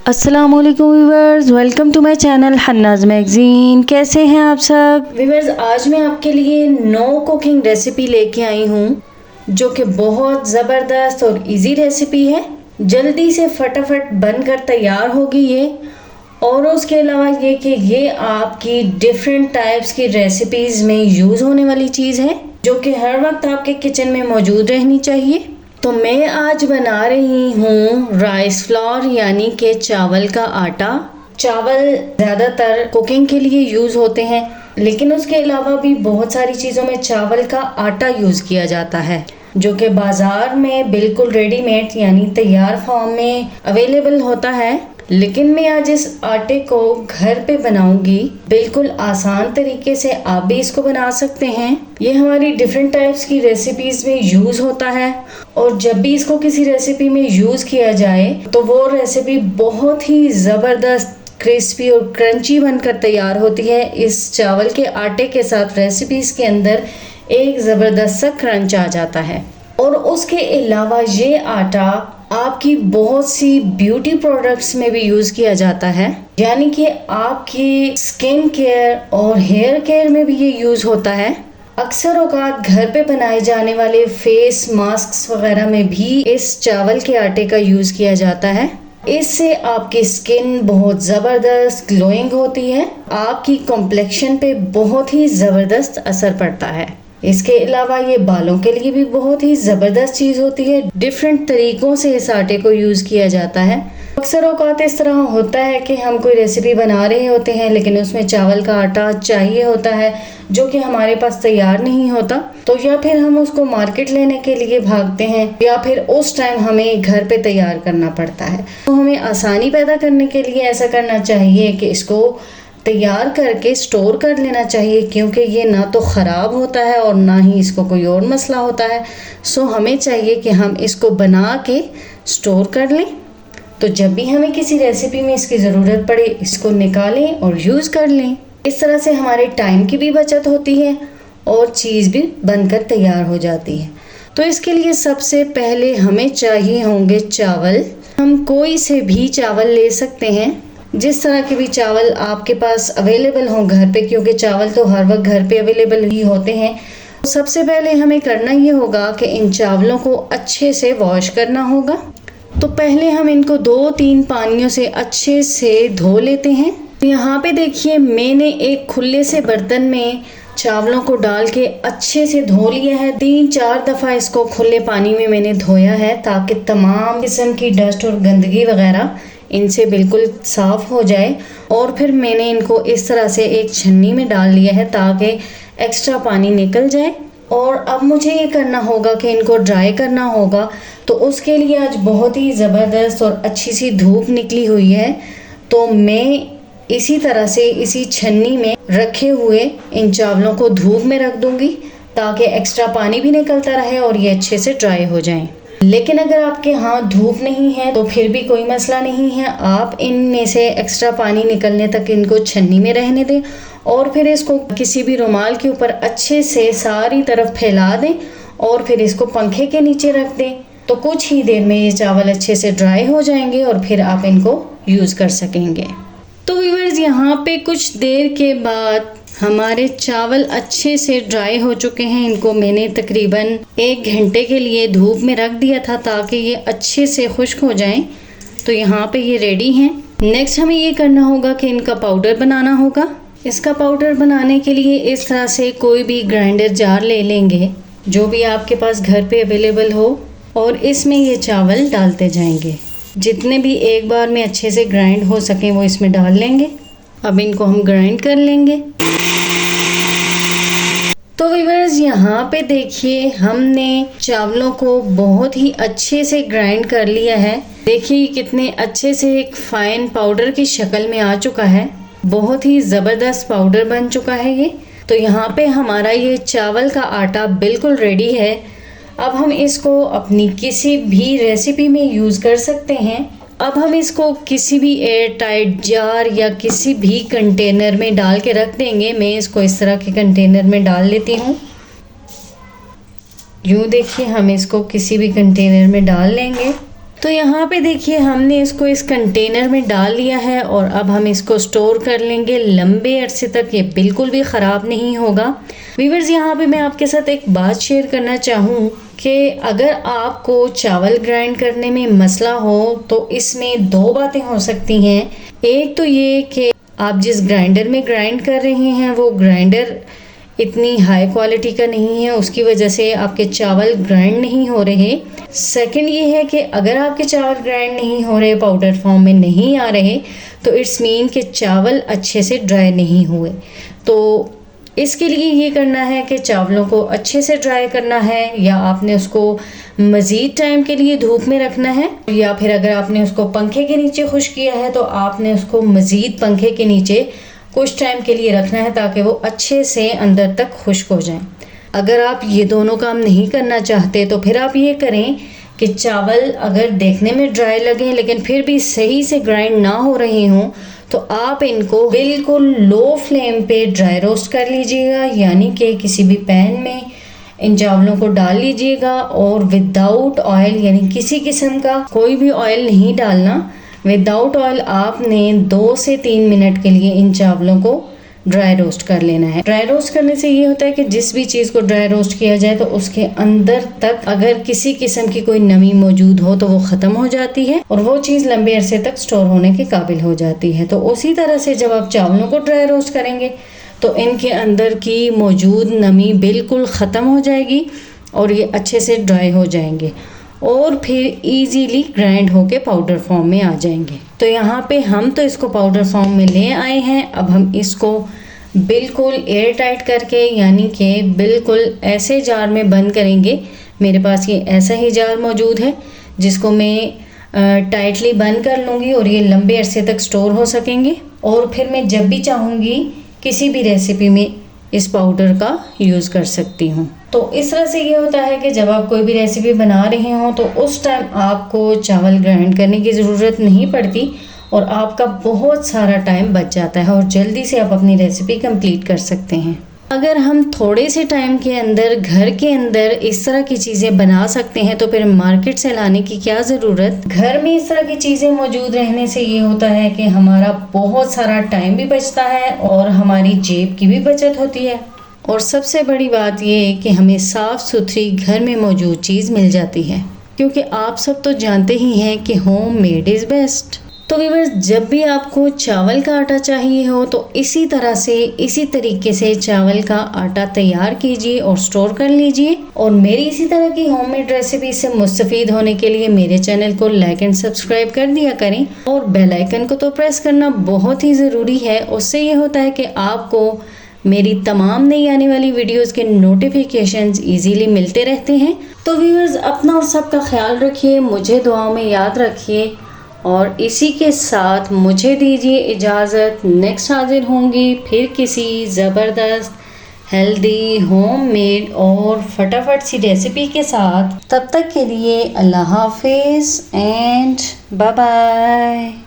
अस्सलामुअलैकुम viewers, welcome to my channel Hannah's magazine. कैसे हैं आप सब व्यूवर्स? आज मैं आपके लिए नो कुकिंग रेसिपी लेके आई हूँ जो कि बहुत ज़बरदस्त और इजी रेसिपी है। जल्दी से फटाफट बनकर तैयार होगी ये। और उसके अलावा ये कि ये आपकी डिफरेंट टाइप्स की रेसिपीज़ में यूज़ होने वाली चीज़ है जो कि हर वक्त आपके किचन में मौजूद रहनी चाहिए। तो मैं आज बना रही हूँ राइस फ्लोर यानी कि चावल का आटा। चावल ज़्यादातर कुकिंग के लिए यूज़ होते हैं, लेकिन उसके अलावा भी बहुत सारी चीज़ों में चावल का आटा यूज़ किया जाता है जो कि बाज़ार में बिल्कुल रेडीमेड यानी तैयार फॉर्म में अवेलेबल होता है। लेकिन मैं आज इस आटे को घर पे बनाऊंगी बिल्कुल आसान तरीके से। आप भी इसको बना सकते हैं। ये हमारी डिफरेंट टाइप्स की रेसिपीज में यूज़ होता है और जब भी इसको किसी रेसिपी में यूज़ किया जाए तो वो रेसिपी बहुत ही ज़बरदस्त क्रिस्पी और क्रंची बनकर तैयार होती है। इस चावल के आटे के साथ रेसिपीज के अंदर एक ज़बरदस्त सा क्रंच आ जाता है। और उसके अलावा ये आटा आपकी बहुत सी ब्यूटी प्रोडक्ट्स में भी यूज़ किया जाता है, यानी कि आपकी स्किन केयर और हेयर केयर में भी ये यूज़ होता है। अक्सर औकात घर पे बनाए जाने वाले फेस मास्क वगैरह में भी इस चावल के आटे का यूज़ किया जाता है। इससे आपकी स्किन बहुत ज़बरदस्त ग्लोइंग होती है, आपकी कॉम्प्लेक्शन पे बहुत ही ज़बरदस्त असर पड़ता है। इसके अलावा ये बालों के लिए भी बहुत ही ज़बरदस्त चीज़ होती है। डिफरेंट तरीक़ों से इस आटे को यूज़ किया जाता है। अक्सर औकात इस तरह होता है कि हम कोई रेसिपी बना रहे होते हैं लेकिन उसमें चावल का आटा चाहिए होता है जो कि हमारे पास तैयार नहीं होता, तो या फिर हम उसको मार्केट लेने के लिए भागते हैं या फिर उस टाइम हमें घर पे तैयार करना पड़ता है। तो हमें आसानी पैदा करने के लिए ऐसा करना चाहिए कि इसको तैयार करके स्टोर कर लेना चाहिए, क्योंकि ये ना तो ख़राब होता है और ना ही इसको कोई और मसला होता है। सो हमें चाहिए कि हम इसको बना के स्टोर कर लें, तो जब भी हमें किसी रेसिपी में इसकी ज़रूरत पड़े इसको निकालें और यूज़ कर लें। इस तरह से हमारे टाइम की भी बचत होती है और चीज़ भी बनकर तैयार हो जाती है। तो इसके लिए सबसे पहले हमें चाहिए होंगे चावल। हम कोई से भी चावल ले सकते हैं, जिस तरह के भी चावल आपके पास अवेलेबल हों घर पे, क्योंकि चावल तो हर वक्त घर पे अवेलेबल ही होते हैं। तो सबसे पहले हमें करना ये होगा कि इन चावलों को अच्छे से वॉश करना होगा। तो पहले हम इनको 2-3 पानियों से अच्छे से धो लेते हैं। यहाँ पे देखिए मैंने एक खुले से बर्तन में चावलों को डाल के अच्छे से धो लिया है। 3-4 दफ़ा इसको खुले पानी में मैंने धोया है ताकि तमाम किस्म की डस्ट और गंदगी वगैरह इनसे बिल्कुल साफ़ हो जाए। और फिर मैंने इनको इस तरह से एक छन्नी में डाल लिया है ताकि एक्स्ट्रा पानी निकल जाए। और अब मुझे ये करना होगा कि इनको ड्राई करना होगा। तो उसके लिए आज बहुत ही ज़बरदस्त और अच्छी सी धूप निकली हुई है, तो मैं इसी तरह से इसी छन्नी में रखे हुए इन चावलों को धूप में रख दूँगी ताकि एक्स्ट्रा पानी भी निकलता रहे और ये अच्छे से ड्राई हो जाएं। लेकिन अगर आपके यहाँ धूप नहीं है तो फिर भी कोई मसला नहीं है, आप इनमें से एक्स्ट्रा पानी निकलने तक इनको छन्नी में रहने दें और फिर इसको किसी भी रुमाल के ऊपर अच्छे से सारी तरफ फैला दें और फिर इसको पंखे के नीचे रख दें। तो कुछ ही देर में ये चावल अच्छे से ड्राई हो जाएंगे और फिर आप इनको यूज़ कर सकेंगे। तो व्यूअर्स, यहाँ पे कुछ देर के बाद हमारे चावल अच्छे से ड्राई हो चुके हैं। इनको मैंने तकरीबन 1 घंटे के लिए धूप में रख दिया था ताकि ये अच्छे से खुश्क हो जाएं। तो यहाँ पे ये रेडी हैं। नेक्स्ट हमें ये करना होगा कि इनका पाउडर बनाना होगा। इसका पाउडर बनाने के लिए इस तरह से कोई भी ग्राइंडर जार ले लेंगे जो भी आपके पास घर पे अवेलेबल हो और इसमें ये चावल डालते जाएंगे। जितने भी एक बार में अच्छे से ग्राइंड हो सकें वो इसमें डाल लेंगे। अब इनको हम ग्राइंड कर लेंगे। तो व्यूअर्स, यहाँ पे देखिए हमने चावलों को बहुत ही अच्छे से ग्राइंड कर लिया है। देखिए कितने अच्छे से एक फाइन पाउडर की शक्ल में आ चुका है। बहुत ही ज़बरदस्त पाउडर बन चुका है ये। तो यहाँ पे हमारा ये चावल का आटा बिल्कुल रेडी है। अब हम इसको अपनी किसी भी रेसिपी में यूज़ कर सकते हैं। अब हम इसको किसी भी एयर टाइट जार या किसी भी कंटेनर में डाल के रख देंगे। मैं इसको इस तरह के कंटेनर में डाल लेती हूँ। यूँ देखिए हम इसको किसी भी कंटेनर में डाल लेंगे तो यहाँ पे देखिए हमने इसको इस कंटेनर में डाल लिया है और अब हम इसको स्टोर कर लेंगे लंबे अरसे तक, ये बिल्कुल भी ख़राब नहीं होगा। व्यूअर्स, यहाँ पे मैं आपके साथ एक बात शेयर करना चाहूँ कि अगर आपको चावल ग्राइंड करने में मसला हो तो इसमें दो बातें हो सकती हैं। एक तो ये कि आप जिस ग्राइंडर में ग्राइंड कर रहे हैं वो ग्राइंडर इतनी हाई क्वालिटी का नहीं है, उसकी वजह से आपके चावल ग्राइंड नहीं हो रहे। सेकंड ये है कि अगर आपके चावल ग्राइंड नहीं हो रहे, पाउडर फॉर्म में नहीं आ रहे, तो इट्स मीन कि चावल अच्छे से ड्राई नहीं हुए। तो इसके लिए ये करना है कि चावलों को अच्छे से ड्राई करना है, या आपने उसको मज़ीद टाइम के लिए धूप में रखना है, या फिर अगर आपने उसको पंखे के नीचे खुश्क किया है तो आपने उसको मज़ीद पंखे के नीचे कुछ टाइम के लिए रखना है ताकि वो अच्छे से अंदर तक खुश्क हो जाएं। अगर आप ये दोनों काम नहीं करना चाहते तो फिर आप ये करें कि चावल अगर देखने में ड्राई लगें लेकिन फिर भी सही से ग्राइंड ना हो रहे हों तो आप इनको बिल्कुल लो फ्लेम पे ड्राई रोस्ट कर लीजिएगा, यानी कि किसी भी पैन में इन चावलों को डाल लीजिएगा और विदाउट ऑयल, यानी किसी किस्म का कोई भी ऑयल नहीं डालना। विदाउट ऑयल आपने 2 से 3 मिनट के लिए इन चावलों को ड्राई रोस्ट कर लेना है। ड्राई रोस्ट करने से ये होता है कि जिस भी चीज़ को ड्राई रोस्ट किया जाए तो उसके अंदर तक अगर किसी किस्म की कोई नमी मौजूद हो तो वो ख़त्म हो जाती है और वो चीज़ लंबे अरसे तक स्टोर होने के काबिल हो जाती है। तो उसी तरह से जब आप चावलों को ड्राई रोस्ट करेंगे तो इनके अंदर की मौजूद नमी बिल्कुल ख़त्म हो जाएगी और ये अच्छे से ड्राई हो जाएंगे और फिर इजीली ग्राइंड होके पाउडर फॉर्म में आ जाएंगे। तो यहाँ पे हम तो इसको पाउडर फॉर्म में ले आए हैं। अब हम इसको बिल्कुल एयर टाइट करके, यानी कि बिल्कुल ऐसे जार में बंद करेंगे। मेरे पास ये ऐसा ही जार मौजूद है जिसको मैं टाइटली बंद कर लूँगी और ये लंबे अरसे तक स्टोर हो सकेंगे। और फिर मैं जब भी चाहूँगी किसी भी रेसिपी में इस पाउडर का यूज़ कर सकती हूँ। तो इस तरह से ये होता है कि जब आप कोई भी रेसिपी बना रहे हो तो उस टाइम आपको चावल ग्राइंड करने की ज़रूरत नहीं पड़ती और आपका बहुत सारा टाइम बच जाता है और जल्दी से आप अपनी रेसिपी कंप्लीट कर सकते हैं। अगर हम थोड़े से टाइम के अंदर घर के अंदर इस तरह की चीज़ें बना सकते हैं तो फिर मार्केट से लाने की क्या ज़रूरत। घर में इस तरह की चीज़ें मौजूद रहने से ये होता है कि हमारा बहुत सारा टाइम भी बचता है और हमारी जेब की भी बचत होती है और सबसे बड़ी बात ये है कि हमें साफ़ सुथरी घर में मौजूद चीज़ मिल जाती है, क्योंकि आप सब तो जानते ही हैं कि होम मेड इज़ बेस्ट। तो व्यूअर्स, जब भी आपको चावल का आटा चाहिए हो तो इसी तरह से इसी तरीके से चावल का आटा तैयार कीजिए और स्टोर कर लीजिए। और मेरी इसी तरह की होममेड रेसिपी से मुस्तफ़ीद होने के लिए मेरे चैनल को लाइक एंड सब्सक्राइब कर दिया करें और बेल आइकन को तो प्रेस करना बहुत ही ज़रूरी है। उससे ये होता है कि आपको मेरी तमाम नई आने वाली वीडियोस के नोटिफिकेशंस इजीली मिलते रहते हैं। तो व्यूअर्स, अपना और सबका ख्याल रखिए, मुझे दुआओं में याद रखिए और इसी के साथ मुझे दीजिए इजाज़त। नेक्स्ट हाजिर होंगी फिर किसी ज़बरदस्त हेल्दी होममेड और फटाफट सी रेसिपी के साथ। तब तक के लिए अल्लाह हाफिज़ एंड बाय बाय।